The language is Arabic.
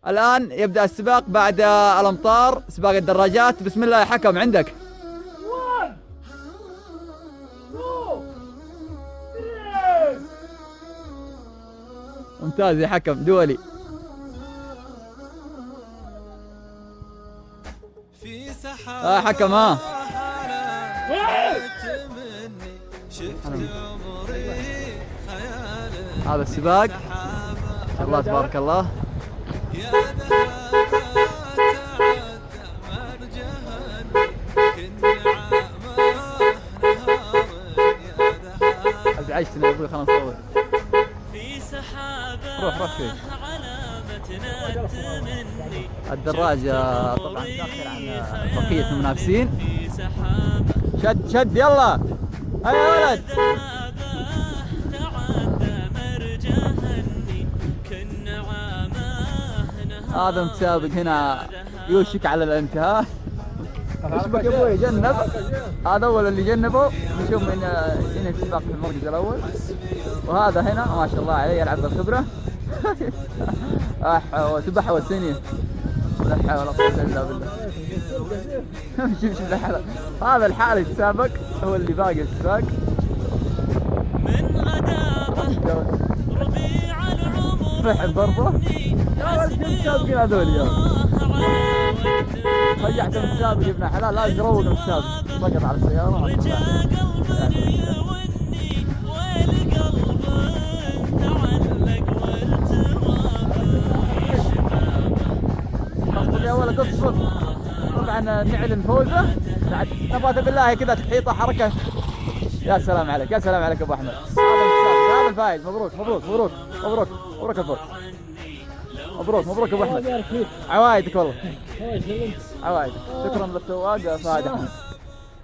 الآن يبدأ السباق بعد الأمطار، سباق الدراجات. بسم الله يا حكم، عندك. ممتاز يا حكم دولي. حكم ها. هذا السباق ما شاء الله تبارك الله. ازعجتني يا ابوي، خلنا نصور. روح شوي. الدراجة طبعا تأخر عن بقية المنافسين. شد يلا، هيا ولد. هذا متسابق هنا يوشك على الانتهاء. ايش بك يا ابوي؟ جنب. هذا اول اللي جنبه. نشوف من هنا السباق في المركز الاول. وهذا هنا ما شاء الله عليه يلعب بالخبره. وتبعها والثانيه. لا حول ولا قوه الا بالله. شوف هذا الحالي يتسابق، هو اللي باقي السباق. فحم برضه. يا ولد المتسابقين هذول يا رجعت المتسابق يا ابن حلال، لازم يروق المتسابق. سقط على السيارة. اصبر يا ولد اصبر. طبعا نعلن فوزه بعد نبات بالله كذا تحيطه حركه. يا سلام عليك، يا سلام عليك ابو احمد. هذا الفايز. مبروك مبروك مبروك مبروك مبروك الفوز. مبروك ابو احمد. عوايدك والله، عوايدك. شكرا للسواق فهد احمد.